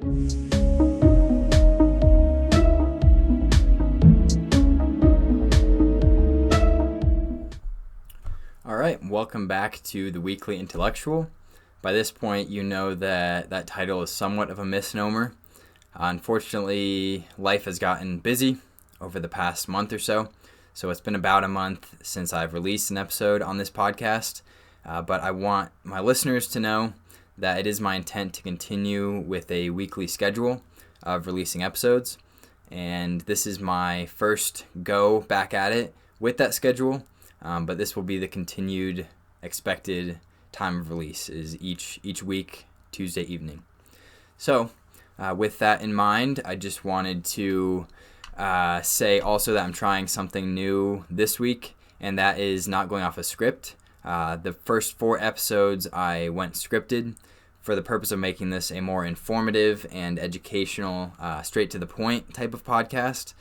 All right, welcome back to the Weekly Intellectual. By this point, you know that title is somewhat of a misnomer. Unfortunately, life has gotten busy over the past month or so it's been about a month since I've released an episode on this podcast, but I want my listeners to know that it is my intent to continue with a weekly schedule of releasing episodes, and this is my first go back at it with that schedule. But this will be the continued expected time of release, is each week, Tuesday evening. So with that in mind, I just wanted to say also that I'm trying something new this week, and that is not going off a script. The first 4 episodes I went scripted for the purpose of making this a more informative and educational, straight to the point type of podcast.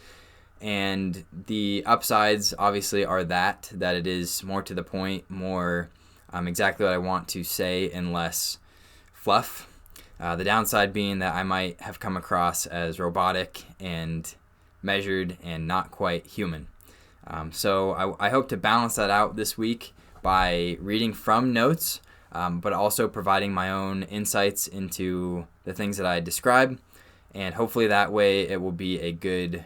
And the upsides obviously are that it is more to the point, more exactly what I want to say and less fluff. The downside being that I might have come across as robotic and measured and not quite human. So I hope to balance that out this week by reading from notes, but also providing my own insights into the things that I describe. And hopefully that way it will be a good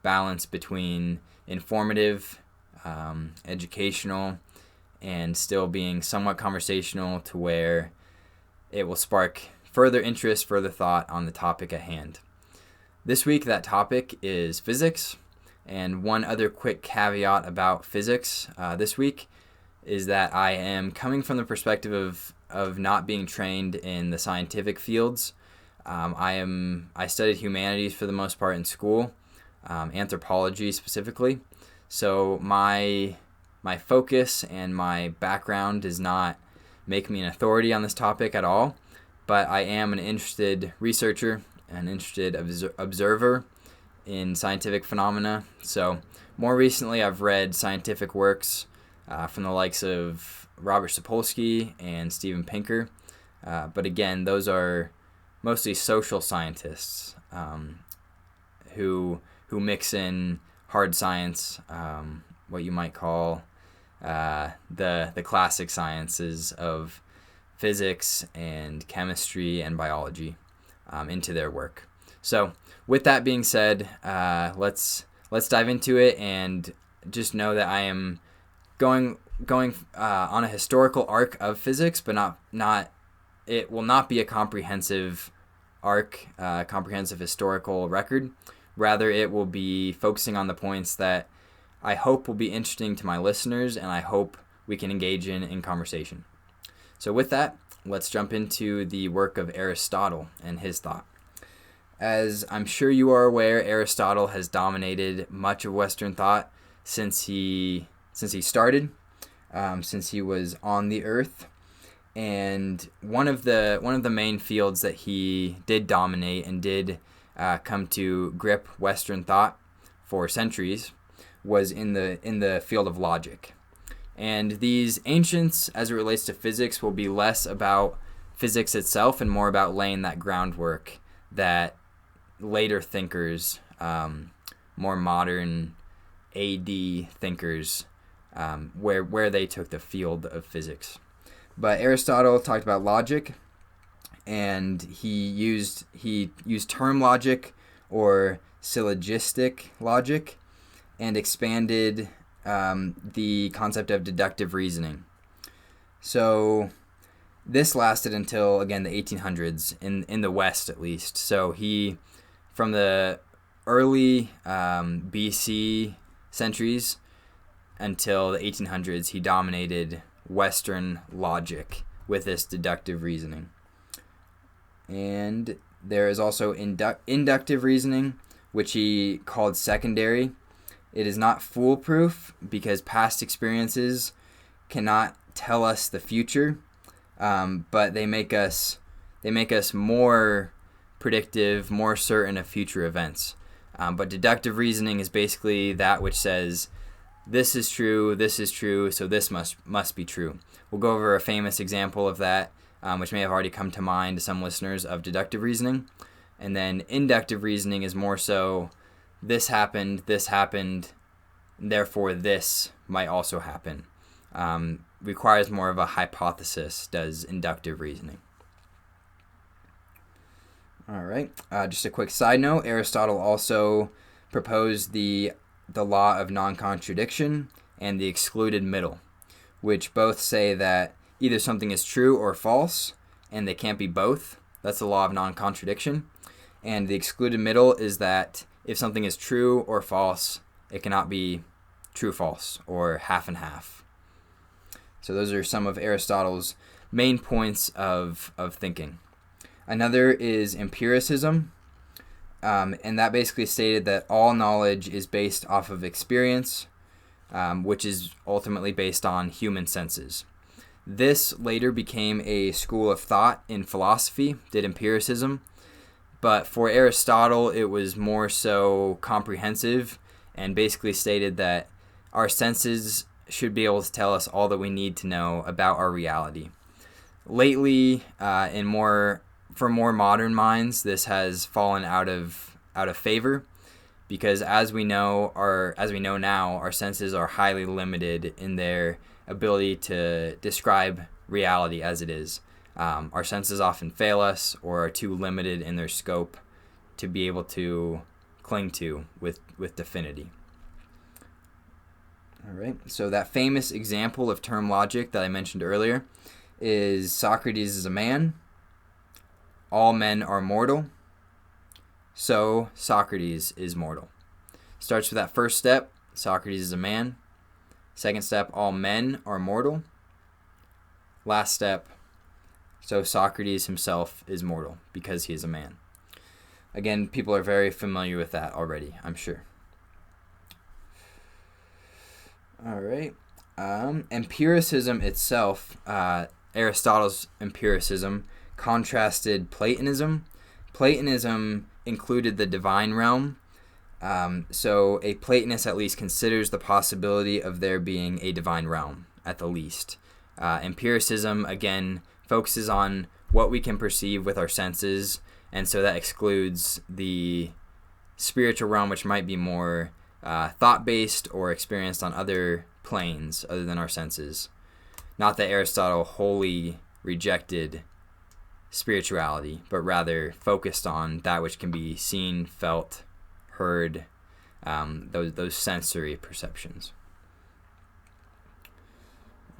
balance between informative, educational, and still being somewhat conversational to where it will spark further interest, further thought on the topic at hand. This week, that topic is physics. And one other quick caveat about physics this week is that I am coming from the perspective of not being trained in the scientific fields. I studied humanities for the most part in school. Anthropology specifically. So my focus and my background does not make me an authority on this topic at all, but I am an interested researcher, an interested observer in scientific phenomena. So more recently I've read scientific works from the likes of Robert Sapolsky and Steven Pinker, but again, those are mostly social scientists who mix in hard science, what you might call the classic sciences of physics and chemistry and biology into their work. So with that being said, let's dive into it, and just know that I am going on a historical arc of physics, but not it will not be a comprehensive arc, comprehensive historical record. Rather, it will be focusing on the points that I hope will be interesting to my listeners, and I hope we can engage in conversation. So with that, let's jump into the work of Aristotle and his thought. As I'm sure you are aware, Aristotle has dominated much of Western thought since he started, since he was on the earth. And one of the main fields that he did dominate and did come to grip Western thought for centuries was in the field of logic. And these ancients, as it relates to physics, will be less about physics itself and more about laying that groundwork that later thinkers, more modern AD thinkers, where they took the field of physics. But Aristotle talked about logic, and he used term logic or syllogistic logic, and expanded the concept of deductive reasoning. So this lasted until, again, the 1800s, in the West at least. So he, from the early BC centuries until the 1800s, he dominated Western logic with this deductive reasoning. And there is also inductive reasoning, which he called secondary. It is not foolproof because past experiences cannot tell us the future, but they make us more predictive, more certain of future events. But deductive reasoning is basically that which says, this is true, so this must be true. We'll go over a famous example of that, which may have already come to mind to some listeners, of deductive reasoning. And then inductive reasoning is more so, this happened, therefore this might also happen. Requires more of a hypothesis, does inductive reasoning. All right. Just a quick side note, Aristotle also proposed the law of non-contradiction and the excluded middle, which both say that either something is true or false, and they can't be both. That's the law of non-contradiction. And the excluded middle is that if something is true or false, it cannot be true, false, or half and half. So those are some of Aristotle's main points of thinking. Another is empiricism, and that basically stated that all knowledge is based off of experience, which is ultimately based on human senses. This later became a school of thought in philosophy, did empiricism, but for Aristotle it was more so comprehensive and basically stated that our senses should be able to tell us all that we need to know about our reality. Lately, for more modern minds, this has fallen out of favor, because as we know now, our senses are highly limited in their ability to describe reality as it is. Our senses often fail us or are too limited in their scope to be able to cling to with definity. All right, so that famous example of term logic that I mentioned earlier is Socrates is a man, all men are mortal, so Socrates is mortal. Starts with that first step, Socrates is a man. Second step, all men are mortal. Last step, so Socrates himself is mortal because he is a man. Again, people are very familiar with that already, I'm sure. All right. Empiricism itself, Aristotle's empiricism, contrasted Platonism. Platonism included the divine realm. So a Platonist at least considers the possibility of there being a divine realm, at the least. Empiricism, again, focuses on what we can perceive with our senses, and so that excludes the spiritual realm, which might be more thought-based or experienced on other planes other than our senses. Not that Aristotle wholly rejected spirituality, but rather focused on that which can be seen, felt, heard, those sensory perceptions.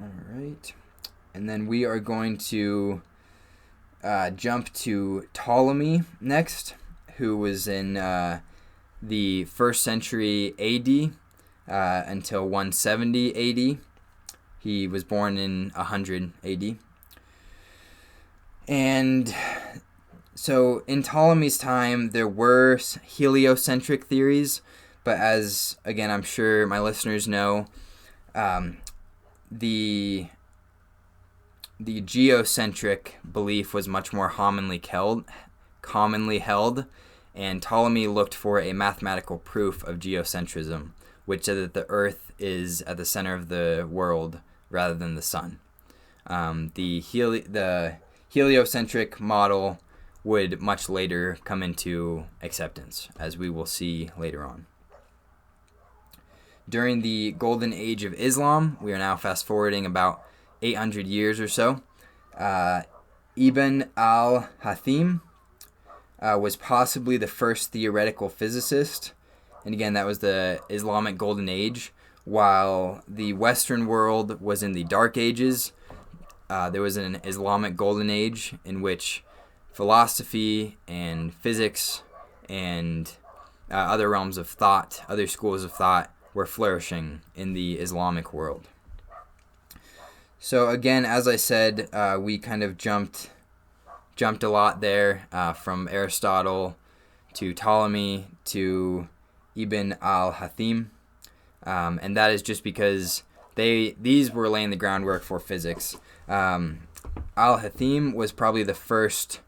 All right. And then we are going to jump to Ptolemy next, who was in the 1st century AD until 170 AD. He was born in 100 AD. And so in Ptolemy's time, there were heliocentric theories, but as, again, I'm sure my listeners know, the geocentric belief was much more commonly held, and Ptolemy looked for a mathematical proof of geocentrism, which said that the Earth is at the center of the world rather than the sun. The heliocentric model would much later come into acceptance, as we will see later on. During the Golden Age of Islam, we are now fast-forwarding about 800 years or so, Ibn al-Haytham was possibly the first theoretical physicist, and again, that was the Islamic Golden Age. While the Western world was in the Dark Ages, there was an Islamic Golden Age in which philosophy and physics and other realms of thought, other schools of thought, were flourishing in the Islamic world. So again, as I said, we kind of jumped a lot there, from Aristotle to Ptolemy to Ibn al-Haytham, and that is just because these were laying the groundwork for physics. Al-Haytham was probably the first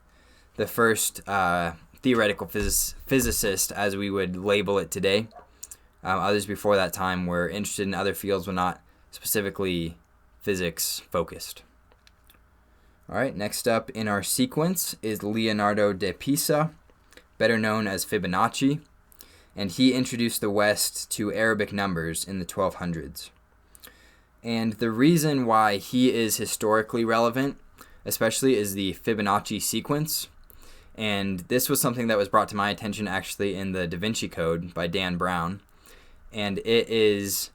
theoretical physicist, as we would label it today. Others before that time were interested in other fields, but not specifically physics focused. All right, next up in our sequence is Leonardo da Pisa, better known as Fibonacci, and he introduced the West to Arabic numbers in the 1200s. And the reason why he is historically relevant, especially, is the Fibonacci sequence. And this was something that was brought to my attention actually in the Da Vinci Code by Dan Brown. And it is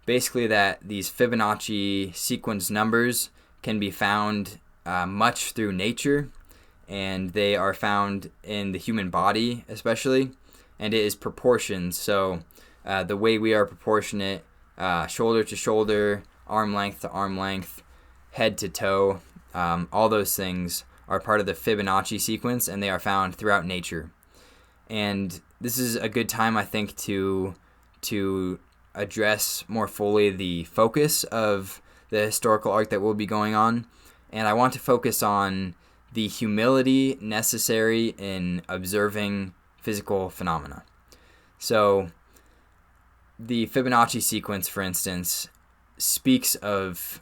basically that these Fibonacci sequence numbers can be found much through nature, and they are found in the human body especially, and it is proportions. So the way we are proportionate, shoulder to shoulder, arm length to arm length, head to toe, all those things are part of the Fibonacci sequence, and they are found throughout nature. And this is a good time, I think, to address more fully the focus of the historical arc that will be going on. And I want to focus on the humility necessary in observing physical phenomena. So the Fibonacci sequence, for instance, speaks of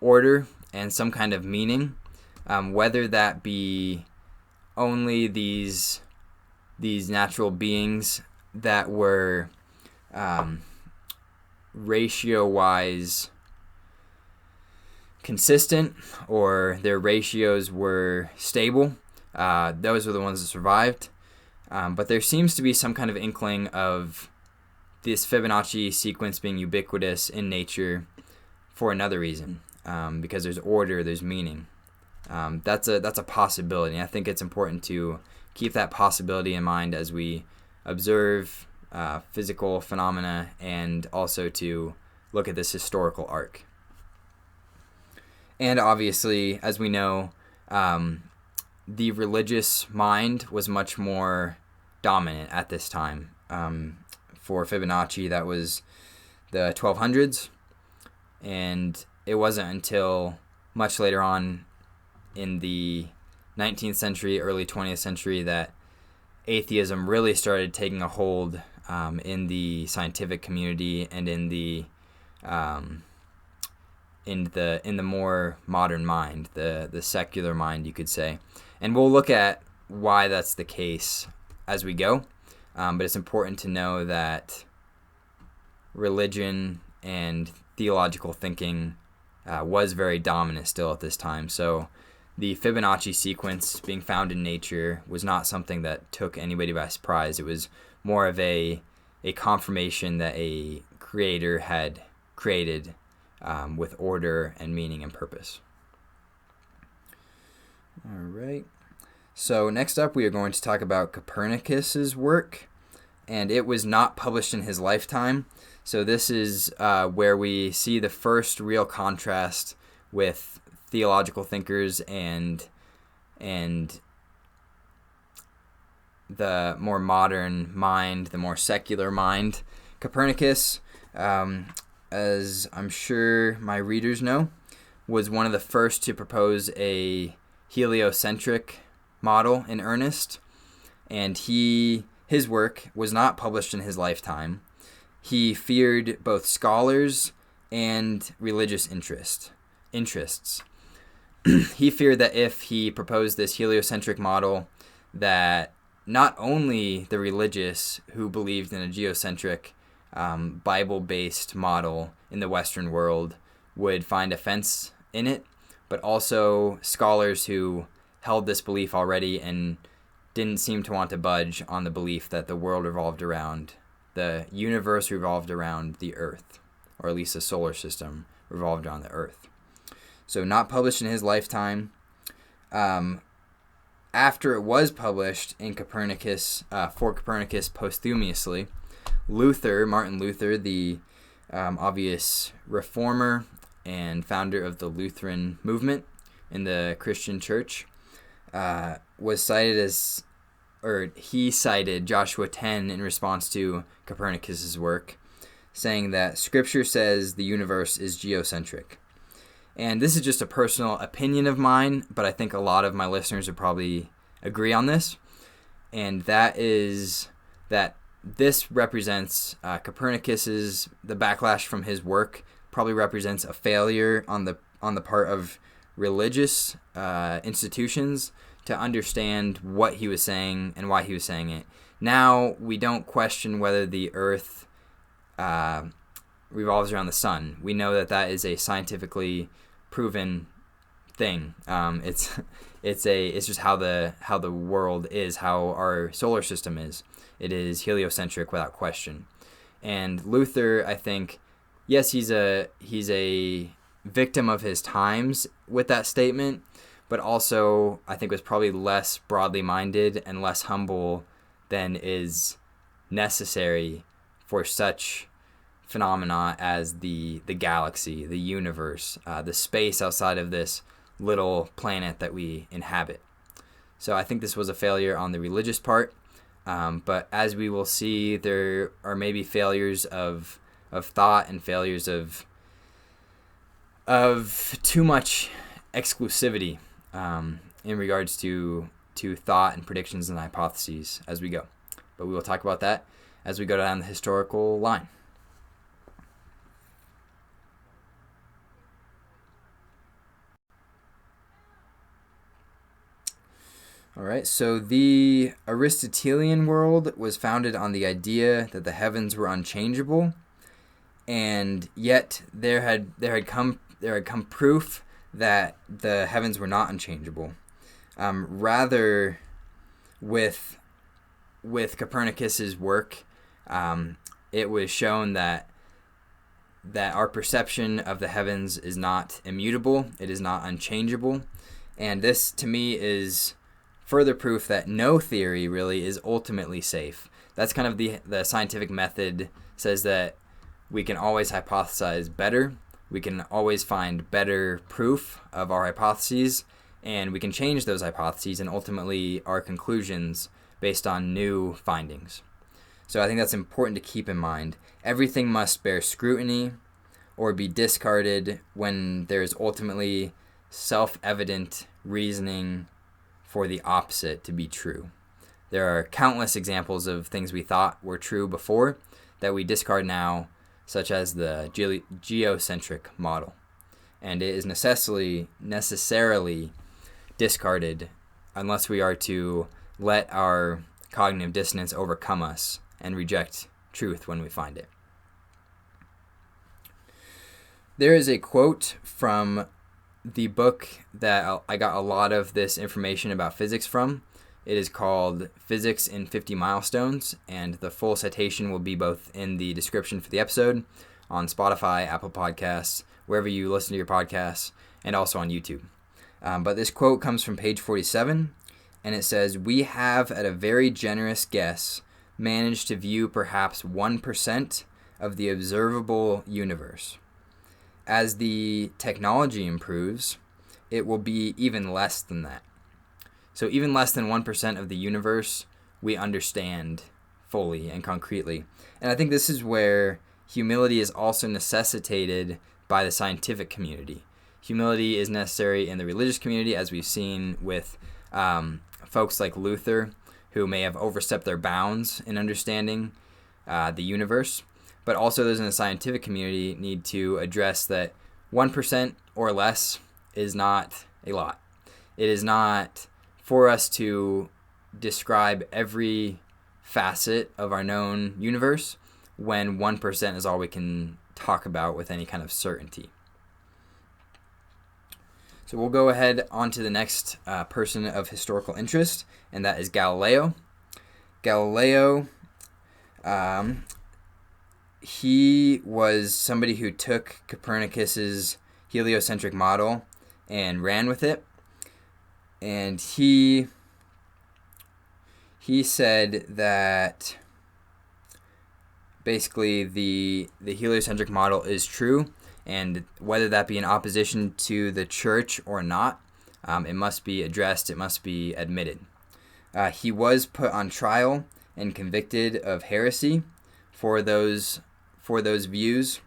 order and some kind of meaning, whether that be only these natural beings that were ratio-wise consistent, or their ratios were stable. Those were the ones that survived. But there seems to be some kind of inkling of this Fibonacci sequence being ubiquitous in nature for another reason, because there's order, there's meaning. That's a possibility. And I think it's important to keep that possibility in mind as we observe physical phenomena, and also to look at this historical arc. And obviously, as we know, the religious mind was much more dominant at this time. For Fibonacci, that was the 1200s, and it wasn't until much later on in the 19th century, early 20th century, that atheism really started taking a hold in the scientific community and in the more modern mind, the secular mind, you could say. And we'll look at why that's the case as we go. But it's important to know that religion and theological thinking was very dominant still at this time. So the Fibonacci sequence being found in nature was not something that took anybody by surprise. It was more of a confirmation that a creator had created with order and meaning and purpose. All right. So next up, we are going to talk about Copernicus's work, and it was not published in his lifetime. So this is where we see the first real contrast with theological thinkers and the more modern mind, the more secular mind. Copernicus, as I'm sure my readers know, was one of the first to propose a heliocentric model in earnest, and his work was not published in his lifetime. He feared both scholars and religious interests. He feared that if he proposed this heliocentric model, that not only the religious who believed in a geocentric Bible-based model in the Western world would find offense in it, but also scholars who held this belief already and didn't seem to want to budge on the belief that the world revolved around, the universe revolved around the Earth, or at least the solar system revolved around the Earth. So not published in his lifetime. After it was published in Copernicus, for Copernicus posthumously, Martin Luther, the obvious reformer and founder of the Lutheran movement in the Christian church, was cited he cited Joshua 10 in response to Copernicus's work, saying that Scripture says the universe is geocentric. And this is just a personal opinion of mine, but I think a lot of my listeners would probably agree on this. And that is that this represents Copernicus's, the backlash from his work probably represents a failure on the part of religious institutions to understand what he was saying and why he was saying it. Now we don't question whether the Earth revolves around the sun. We know that that is a scientifically proven thing. It's just how the world is, how our solar system is. It is heliocentric without question. And Luther, I think, yes, he's a victim of his times with that statement, but also I think was probably less broadly minded and less humble than is necessary for such phenomena as the galaxy, the universe, the space outside of this little planet that we inhabit. So I think this was a failure on the religious part, but as we will see, there are maybe failures of thought and failures of too much exclusivity in regards to thought and predictions and hypotheses as we go. But we will talk about that as we go down the historical line. All right, so the Aristotelian world was founded on the idea that the heavens were unchangeable, and yet there had come proof that the heavens were not unchangeable. Rather, with Copernicus's work, it was shown that our perception of the heavens is not immutable, it is not unchangeable, and this to me is further proof that no theory really is ultimately safe. That's kind of the scientific method, says that we can always hypothesize better, we can always find better proof of our hypotheses, and we can change those hypotheses and ultimately our conclusions based on new findings. So I think that's important to keep in mind. Everything must bear scrutiny or be discarded when there is ultimately self-evident reasoning for the opposite to be true. There are countless examples of things we thought were true before that we discard now, such as the geocentric model. And it is necessarily discarded unless we are to let our cognitive dissonance overcome us and reject truth when we find it. There is a quote from the book that I got a lot of this information about physics from. It is called Physics in 50 Milestones, and the full citation will be both in the description for the episode on Spotify, Apple Podcasts, wherever you listen to your podcasts, and also on YouTube. But this quote comes from page 47, and it says, "We have, at a very generous guess, managed to view perhaps 1% of the observable universe. As the technology improves, it will be even less than that." So even less than 1% of the universe we understand fully and concretely. And I think this is where humility is also necessitated by the scientific community. Humility is necessary in the religious community, as we've seen with folks like Luther, who may have overstepped their bounds in understanding the universe. But also those in the scientific community need to address that 1% or less is not a lot. It is not for us to describe every facet of our known universe when 1% is all we can talk about with any kind of certainty. So we'll go ahead on to the next person of historical interest, and that is Galileo. Galileo, he was somebody who took Copernicus's heliocentric model and ran with it. And he said that basically the heliocentric model is true, and whether that be in opposition to the church or not, it must be addressed, it must be admitted. He was put on trial and convicted of heresy for those views,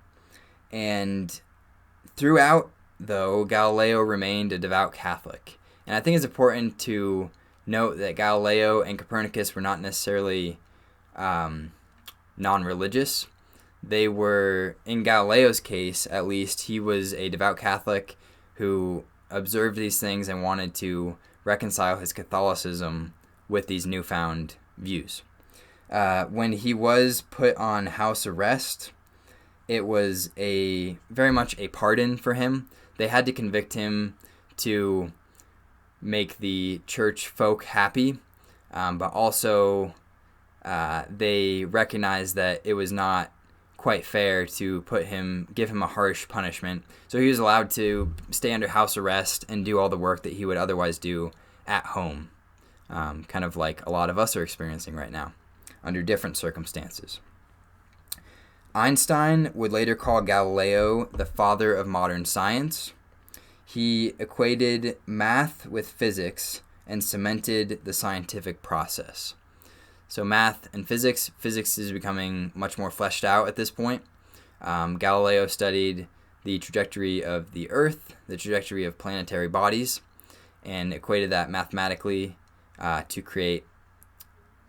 and throughout, though, Galileo remained a devout Catholic. And I think it's important to note that Galileo and Copernicus were not necessarily non-religious. They were, in Galileo's case at least, he was a devout Catholic who observed these things and wanted to reconcile his Catholicism with these newfound views. When he was put on house arrest, it was very much a pardon for him. They had to convict him to make the church folk happy, but also they recognized that it was not quite fair to give him a harsh punishment. So he was allowed to stay under house arrest and do all the work that he would otherwise do at home, kind of like a lot of us are experiencing right now, under different circumstances. Einstein would later call Galileo the father of modern science. He equated math with physics and cemented the scientific process. So math and physics is becoming much more fleshed out at this point. Galileo studied the trajectory of the Earth, the trajectory of planetary bodies, and equated that mathematically to create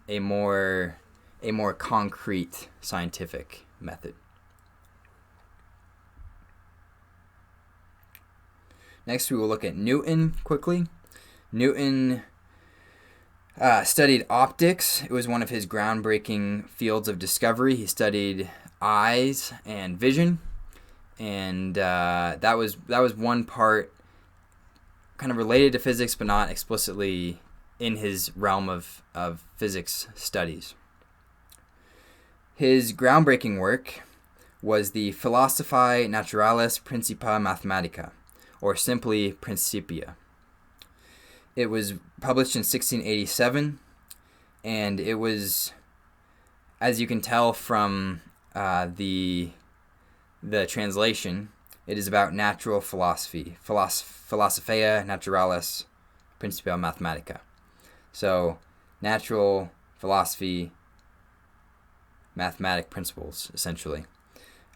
a more concrete scientific method. Next, we will look at Newton quickly. Newton studied optics. It was one of his groundbreaking fields of discovery. He studied eyes and vision, and that was one part kind of related to physics, but not explicitly in his realm of physics studies. His groundbreaking work was the Philosophiae Naturalis Principia Mathematica, or simply Principia. It was published in 1687, and it was, as you can tell from the translation, it is about natural philosophy, Philosophiae Naturalis Principia Mathematica. So, natural philosophy, mathematic principles, essentially.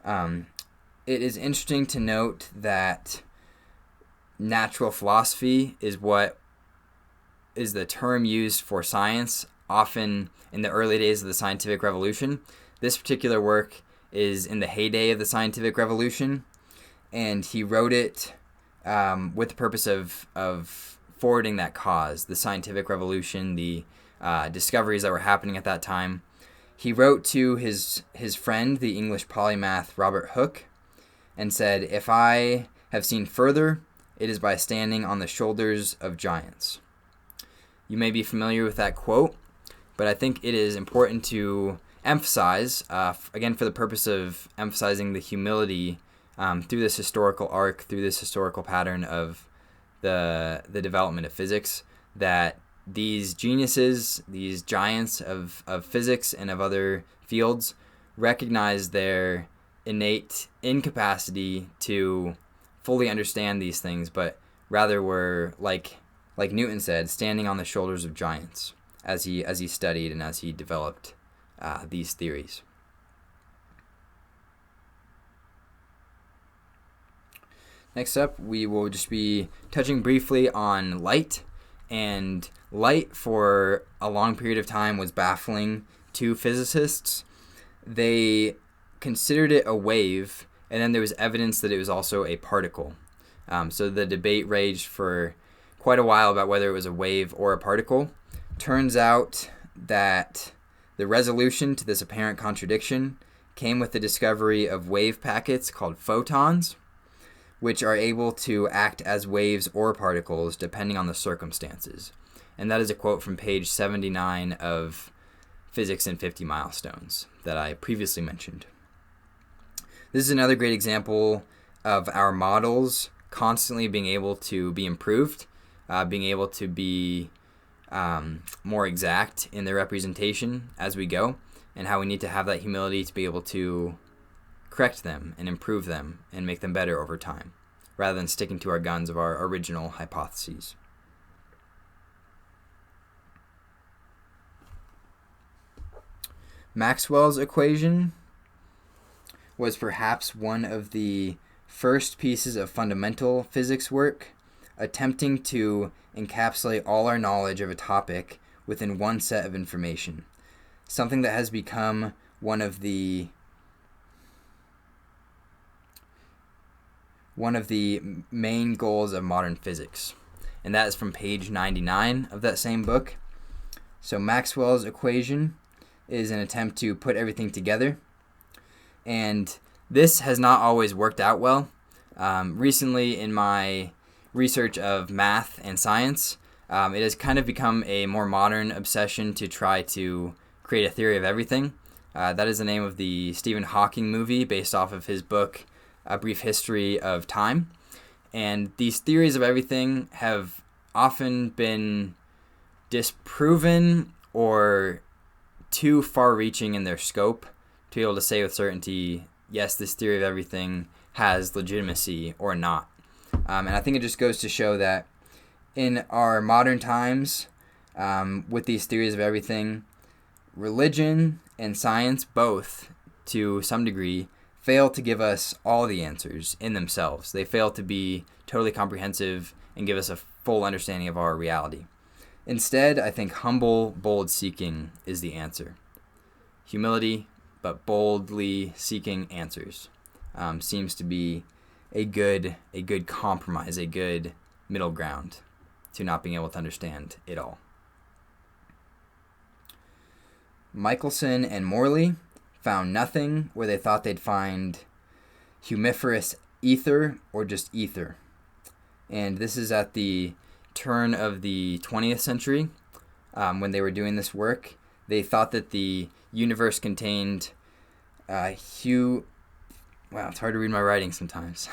It is interesting to note that natural philosophy is the term used for science, often in the early days of the scientific revolution. This particular work is in the heyday of the scientific revolution, and he wrote it with the purpose of forwarding that cause, the scientific revolution, the discoveries that were happening at that time. He wrote to his friend, the English polymath Robert Hooke, and said, "If I have seen further, it is by standing on the shoulders of giants." You may be familiar with that quote, but I think it is important to emphasize, again, for the purpose of emphasizing the humility through this historical arc, through this historical pattern of the development of physics, that these geniuses, these giants of physics and of other fields, recognize their innate incapacity to fully understand these things, but rather were, like Newton said, standing on the shoulders of giants as he studied and as he developed these theories. Next up, we will just be touching briefly on light. And light, for a long period of time, was baffling to physicists. They considered it a wave, and then there was evidence that it was also a particle. So the debate raged for quite a while about whether it was a wave or a particle. Turns out that the resolution to this apparent contradiction came with the discovery of wave packets called photons, which are able to act as waves or particles depending on the circumstances. And that is a quote from page 79 of Physics in 50 Milestones that I previously mentioned. This is another great example of our models constantly being able to be improved, being able to be more exact in their representation as we go, and how we need to have that humility to be able to correct them and improve them and make them better over time, rather than sticking to our guns of our original hypotheses. Maxwell's equation was perhaps one of the first pieces of fundamental physics work, attempting to encapsulate all our knowledge of a topic within one set of information, something that has become one of the main goals of modern physics. and that is from page 99 of that same book. So Maxwell's equation is an attempt to put everything together, and this has not always worked out well. Recently, in my research of math and science, it has kind of become a more modern obsession to try to create a theory of everything. That is the name of the Stephen Hawking movie based off of his book, A Brief History of Time. And these theories of everything have often been disproven or too far-reaching in their scope to be able to say with certainty, yes, this theory of everything has legitimacy or not. And I think it just goes to show that in our modern times, with these theories of everything, religion and science both, to some degree, fail to give us all the answers in themselves. They fail to be totally comprehensive and give us a full understanding of our reality. Instead, I think humble, bold seeking is the answer. Humility, but boldly seeking answers seems to be a good compromise, a good middle ground to not being able to understand it all. Michelson and Morley found nothing where they thought they'd find humiferous ether or just ether. And this is at the turn of the 20th century when they were doing this work. They thought that the universe contained wow, it's hard to read my writing sometimes.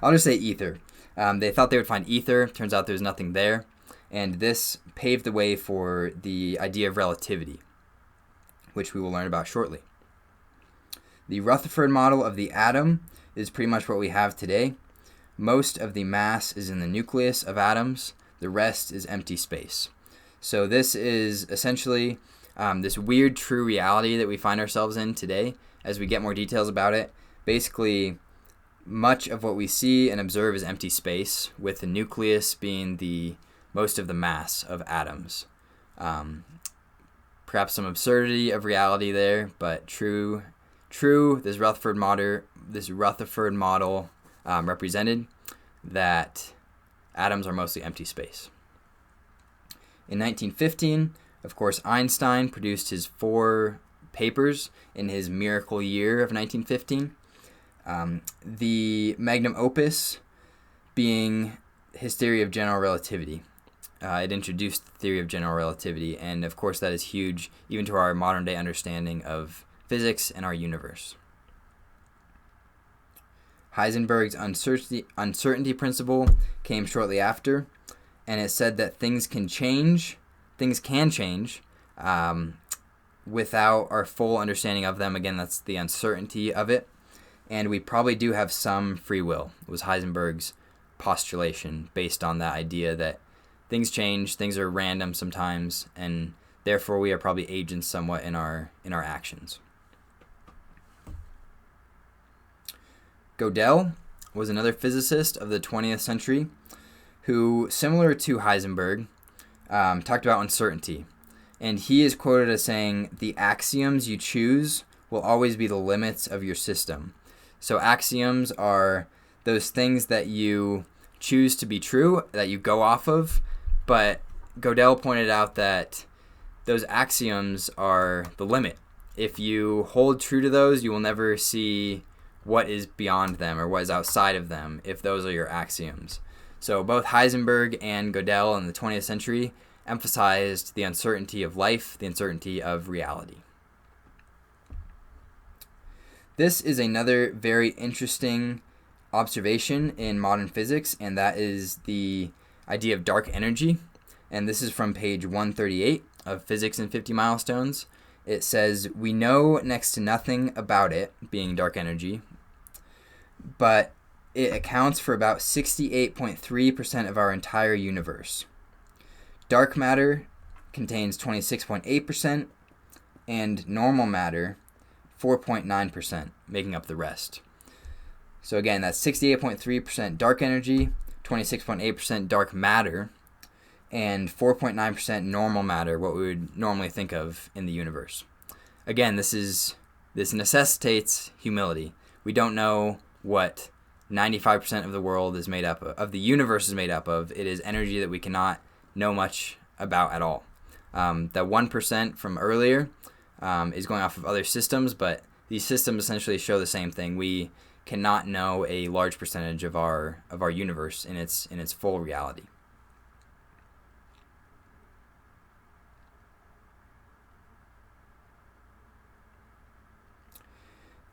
I'll just say ether. They thought they would find ether. Turns out there's nothing there. And this paved the way for the idea of relativity, which we will learn about shortly. The Rutherford model of the atom is pretty much what we have today. Most of the mass is in the nucleus of atoms. The rest is empty space. So this is essentially this weird true reality that we find ourselves in today. As we get more details about it, basically much of what we see and observe is empty space, with the nucleus being the most of the mass of atoms. Perhaps some absurdity of reality there, but true. This Rutherford model represented that atoms are mostly empty space. In 1915, of course, Einstein produced his 4 papers in his miracle year of 1915. The magnum opus being his theory of general relativity. It introduced the theory of general relativity, and of course that is huge even to our modern day understanding of physics and our universe. Heisenberg's uncertainty principle came shortly after, and it said that things can change without our full understanding of them. Again, that's the uncertainty of it, and we probably do have some free will. It was Heisenberg's postulation based on that idea that things change, things are random sometimes, and therefore we are probably agents somewhat in our actions. Gödel was another physicist of the 20th century who, similar to Heisenberg, talked about uncertainty. And he is quoted as saying, "The axioms you choose will always be the limits of your system." So axioms are those things that you choose to be true, that you go off of. But Gödel pointed out that those axioms are the limit. If you hold true to those, you will never see what is beyond them or what is outside of them if those are your axioms. So both Heisenberg and Gödel in the 20th century emphasized the uncertainty of life, the uncertainty of reality. This is another very interesting observation in modern physics, and that is the idea of dark energy. And this is from page 138 of Physics in 50 Milestones. It says, "We know next to nothing about it," being dark energy, "but it accounts for about 68.3% of our entire universe. Dark matter contains 26.8%, and normal matter 4.9%, making up the rest." So again, that's 68.3% dark energy, 26.8% dark matter, and 4.9% normal matter, what we would normally think of in the universe. Again, this necessitates humility. We don't know what 95% of the world is made up of the universe is made up of. It is energy that we cannot know much about at all. The 1% from earlier is going off of other systems, but these systems essentially show the same thing. We cannot know a large percentage of our universe in its full reality.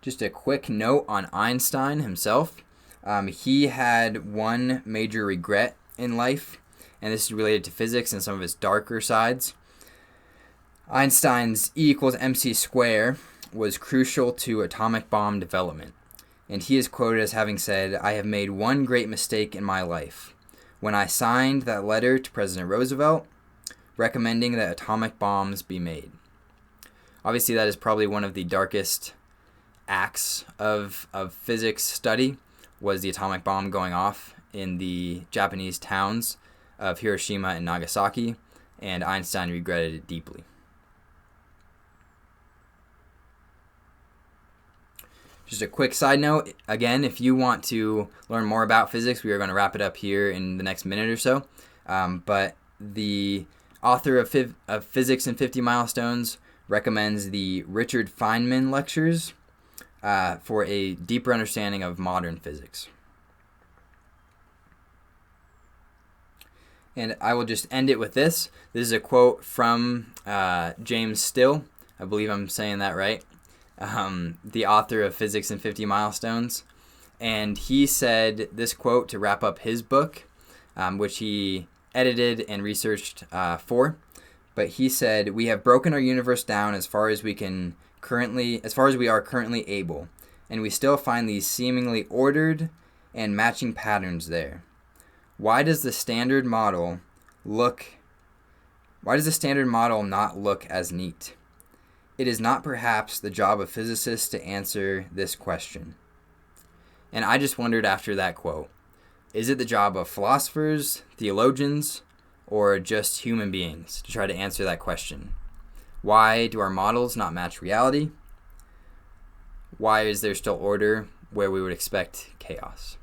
Just a quick note on Einstein himself. He had one major regret in life, and this is related to physics and some of its darker sides. Einstein's E equals mc squared was crucial to atomic bomb development, and he is quoted as having said, "I have made one great mistake in my life. When I signed that letter to President Roosevelt recommending that atomic bombs be made." Obviously, that is probably one of the darkest acts of physics study, was the atomic bomb going off in the Japanese towns of Hiroshima and Nagasaki, and Einstein regretted it deeply. Just a quick side note, again, if you want to learn more about physics, we are going to wrap it up here in the next minute or so, but the author of Physics in 50 Milestones recommends the Richard Feynman lectures for a deeper understanding of modern physics. And I will just end it with this. This is a quote from James Still. I believe I'm saying that right. The author of Physics in 50 Milestones. And he said this quote to wrap up his book, which he edited and researched for. But he said, "We have broken our universe down as far as we are currently able, and we still find these seemingly ordered and matching patterns there. Why does the standard model not look as neat? It is not perhaps the job of physicists to answer this question." And I just wondered after that quote, is it the job of philosophers, theologians, or just human beings to try to answer that question? Why do our models not match reality? Why is there still order where we would expect chaos?